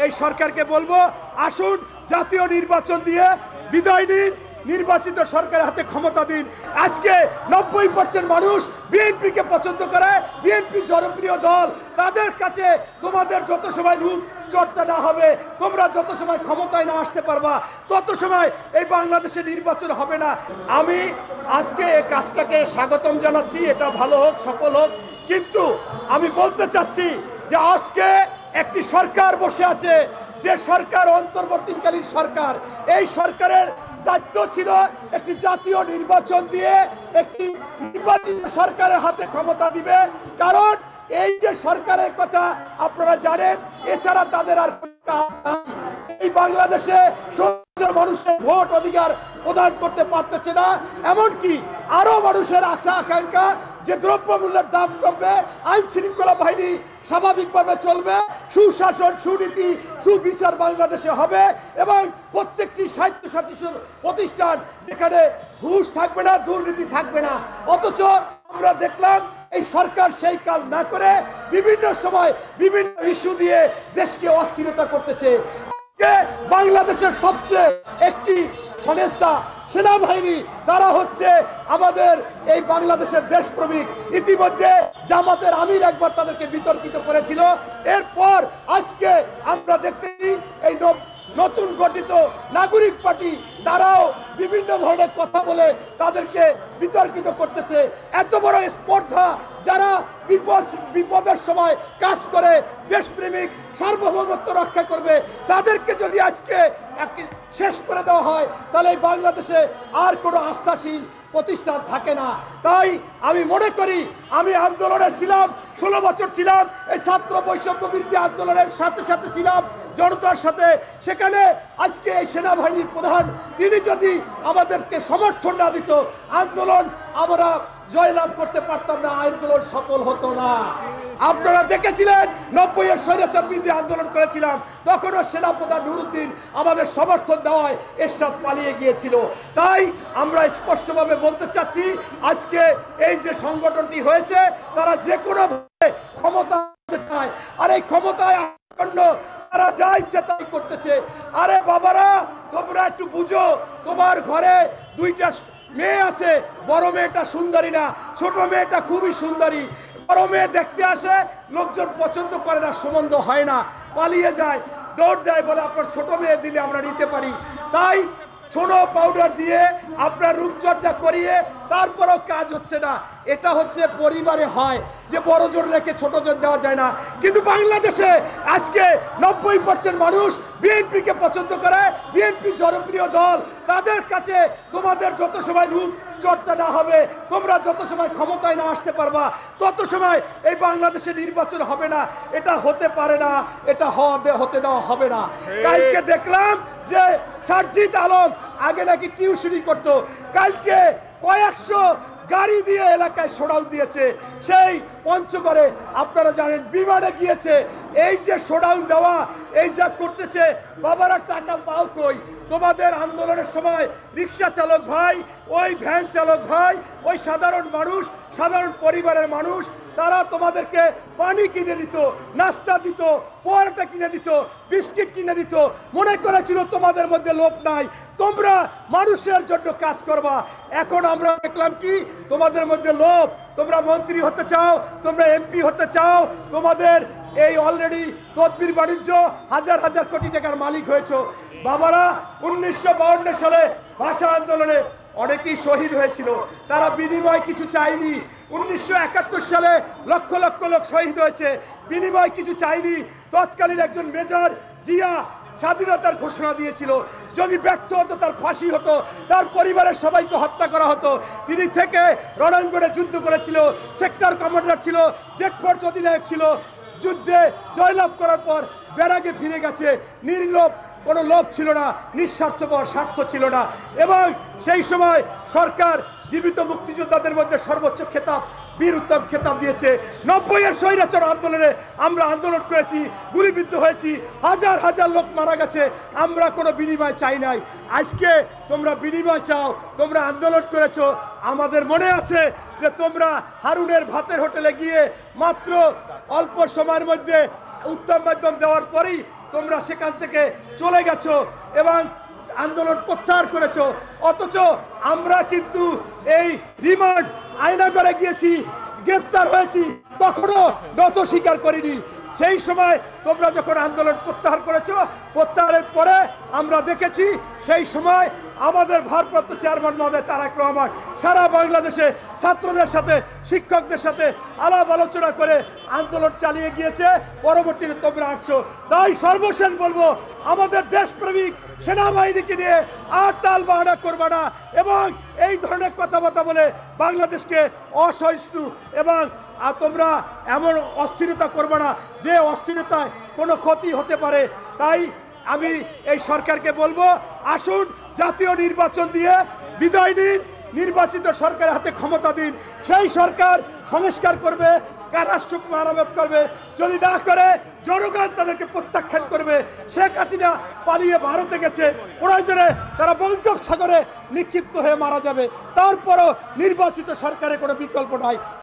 এই সরকারকে বলবো, আসুন জাতীয় নির্বাচন দিয়ে বিদায় নিন, নির্বাচিত সরকারের হাতে ক্ষমতা দিন। আজকে 90% মানুষ বিএনপিকে পছন্দ করে, বিএনপি জনপ্রিয় দল। তাদের কাছে তোমাদের যত সময় রূপ চর্চা না হবে, তোমরা যত সময় ক্ষমতায় না আসতে পারবা, তত সময় এই বাংলাদেশে নির্বাচন হবে না। আমি আজকে এই কাজটাকে স্বাগতম জানাচ্ছি, এটা ভালো হোক, সফল হোক। কিন্তু আমি বলতে চাচ্ছি যে আজকে একটি সরকার বসে আছে, যে সরকার অন্তর্বর্তীকালীন সরকার। এই সরকারের দায়িত্ব ছিল একটি জাতীয় নির্বাচন দিয়ে একটি নির্বাচিত সরকারের হাতে ক্ষমতা দিবে। কারণ এই যে সরকারের কথা আপনারা জানেন, এছাড়া তাদের আর এই বাংলাদেশে মানুষের ভোট অধিকার প্রদান করতে পারতেছে না। এমনকি আরো মানুষের আশা আকাঙ্ক্ষা যে দ্রব্যমূল্যের দাম কমবে, আইন শৃঙ্খলা বাহিনী স্বাভাবিকভাবে চলবে, সুশাসন, সুনীতি, সুবিচার বাংলাদেশে হবে এবং প্রত্যেকটি স্বায়ত্তশাসিত প্রতিষ্ঠান যেখানে ঘুষ থাকবে না, দুর্নীতি থাকবে না। অথচ আমরা দেখলাম এই সরকার সেই কাজ না করে বিভিন্ন সময় বিভিন্ন ইস্যু দিয়ে দেশকে অস্থিরতা করতেছে। বাংলাদেশের সবচেয়ে একটি সংস্থা সেনাবাহিনী, তারা হচ্ছে আমাদের এই বাংলাদেশের দেশপ্রেমিক। ইতিমধ্যে জামাতের আমির একবার তাদেরকে বিতর্কিত করেছিল। এরপর আজকে আমরা দেখতে এই নতুন গঠিত নাগরিক পার্টি, তারাও বিভিন্ন ধরনের কথা বলে তাদেরকে বিতর্কিত করতেছে। এত বড় স্পর্ধা, যারা বিপদের সময় কাজ করে, দেশপ্রেমিক, সার্বভৌমত্ব রক্ষা করবে, তাদেরকে যদি আজকে শেষ করে দেওয়া হয়, তাহলে এই বাংলাদেশে আর কোনো আস্থাশীল প্রতিষ্ঠান থাকে না। তাই আমি মনে করি, আমি আন্দোলনে ছিলাম, 16 বছর ছিলাম, এই ছাত্র বৈষম্য বিরোধী আন্দোলনের সাথে সাথে ছিলাম, জনতার সাথে। সেখানে আজকে এই সেনাবাহিনীর প্রধান, তিনি যদি আমাদেরকে সমর্থন না দিত, আন্দোলন আমরা জয়লাভ করতে পারতাম না, আন্দোলন সফল হতো না। আপনারা দেখেছিলেন 90-এর স্বৈরাচার বিরোধী আন্দোলন করেছিলাম, তখনও সেনাপ্রধান নুরুদ্দিন আমাদের সমর্থন দেওয়ায় এরশাদ পালিয়ে গিয়েছিল। তাই আমরা স্পষ্টভাবে বলতে চাচ্ছি, আজকে এই যে সংগঠনটি হয়েছে, তারা যে কোনো ক্ষমতা চায়, আর এই ক্ষমতায় তারা যা ইচ্ছা তাই করতেছে। আরে বাবারা, তোমরা একটু বুঝো, তোমার ঘরে দুইটা মেয়ে আছে, বড় মেয়েটা সুন্দরী না, ছোট মেয়েটা খুবই সুন্দরী। বড় মেয়ে দেখতে আসে, লোকজন পছন্দ করে না, সম্বন্ধ হয় না, পালিয়ে যায়, দৌড় দেয়, বলে আপনার ছোট মেয়ে দিলে আমরা নিতে পারি। তাই ছোনো পাউডার দিয়ে আপনার রূপচর্চা করিয়ে তারপরেও কাজ হচ্ছে না। এটা হচ্ছে পরিবারে হয় যে বড় জোর রেখে ছোট জোর দেওয়া যায় না। কিন্তু বাংলাদেশে আজকে 90% মানুষ বিএনপিকে পছন্দ করে, বিএনপি জনপ্রিয় দল। তাদের কাছে তোমাদের যত সময় রূপ চর্চা না হবে, তোমরা যত সময় ক্ষমতায় না আসতে পারবা, তত সময় এই বাংলাদেশে নির্বাচন হবে না। এটা হতে পারে না, এটা হতে দেওয়া হবে না। কালকে দেখলাম যে সারজিৎ আলম আগে নাকি টিউশনি করতো, কালকে কয়েকশো গাড়ি দিয়ে এলাকায় শোডাউন দিয়েছে। সেই পঞ্চগড়ে আপনারা জানেন বিমানে গিয়েছে। এই যে শোডাউন দেওয়া, এই যা করতেছে, বাবারা টাকা পাও কই? তোমাদের আন্দোলনের সময় রিক্সা চালক ভাই, ওই ভ্যান চালক ভাই, ওই সাধারণ মানুষ, সাধারণ পরিবারের মানুষ, তারা তোমাদেরকে পানি কিনে দিত, নাস্তা দিত, পরোটা কিনে দিত, বিস্কিট কিনে দিত। মনে করেছিল তোমাদের মধ্যে লোভ নাই, তোমরা মানুষের জন্য কাজ করবা। এখন আমরা দেখলাম কি, তোমাদের মধ্যে লোভ। তোমরা মন্ত্রী হতে চাও, তোমরা এমপি হতে চাও, তোমাদের এই অলরেডি তদবির বাণিজ্য হাজার হাজার কোটি টাকার মালিক হয়েছে। বাবারা, 1952 সালে ভাষা আন্দোলনে অনেকেই শহীদ হয়েছিল, তারা বিনিময় কিছু চায়নি। 1971 সালে লক্ষ লক্ষ লোক শহীদ হয়েছে, বিনিময় কিছু চায়নি। তৎকালীন একজন মেজর জিয়া স্বাধীনতার ঘোষণা দিয়েছিল, যদি ব্যর্থ হতো তার ফাঁসি হতো, তার পরিবারের সবাইকে হত্যা করা হতো। তিনি থেকে রণাঙ্গনে যুদ্ধ করেছিল, সেক্টর কমান্ডার ছিল, জেট ফোর্স অধিনায়ক ছিল। যুদ্ধে জয়লাভ করার পর ব্যারাকে ফিরে গেছে। নির্লোভ, কোনো লোভ ছিল না, নিঃস্বার্থপর, স্বার্থ ছিল না। এবং সেই সময় সরকার জীবিত মুক্তিযোদ্ধাদের মধ্যে সর্বোচ্চ খেতাব, বীর উত্তম খেতাব দিয়েছে। 90-এর স্বৈরাচার আন্দোলনে আমরা আন্দোলন করেছি, গুলিবিদ্ধ হয়েছি, হাজার হাজার লোক মারা গেছে। আমরা কোনো বিনিময় চাই নাই। আজকে তোমরা বিনিময় চাও, তোমরা আন্দোলন করেছো। আমাদের মনে আছে যে তোমরা হারুনের ভাতের হোটেলে গিয়ে মাত্র অল্প সময়ের মধ্যে উত্তম মাধ্যম দেওয়ার পরেই তোমরা সেখান থেকে চলে গেছো এবং আন্দোলন প্রত্যাহার করেছো, অথচ আমরা কিন্তু এই রিমান্ড আয়নাগরে গিয়েছি, গ্রেপ্তার হয়েছি, কখনো নত স্বীকার করিনি। সেই সময় তোমরা যখন আন্দোলন প্রত্যাহার করেছো, প্রত্যাহারের পরে আমরা দেখেছি সেই সময় আমাদের ভারপ্রাপ্ত চেয়ারম্যান মহোদয় তারেক রহমান সারা বাংলাদেশে ছাত্রদের সাথে শিক্ষকদের সাথে আলাপ আলোচনা করে আন্দোলন চালিয়ে গিয়েছে। পরবর্তীতে তোমরা আসছো, তাই সর্বশেষ বলবো আমাদের দেশপ্রেমিক সেনাবাহিনীকে নিয়ে আর তাল বাহানা করবে না এবং এই ধরনের কথাবার্তা বলে বাংলাদেশকে অসহিষ্ণু এবং তোমরা এমন অস্থিরতা করবে না যে অস্থিরতায় কোনো ক্ষতি হতে পারে। তাই আমি এই সরকারকে বলবো, আসুন জাতীয় নির্বাচন দিয়ে বিদায় নিন, নির্বাচিত সরকারের হাতে ক্ষমতা দিন। সেই সরকার সংস্কার করবে, রাষ্ট্র মেরামত করবে, যদি না করে জনগণ তাদেরকে প্রত্যাখ্যান করবে। শেখ হাসিনা পালিয়ে ভারতে গেছে, প্রয়োজনে তারা বঙ্গোপসাগরে নিক্ষিপ্ত হয়ে মারা যাবে, তারপরও নির্বাচিত সরকারের কোনো বিকল্প নাই।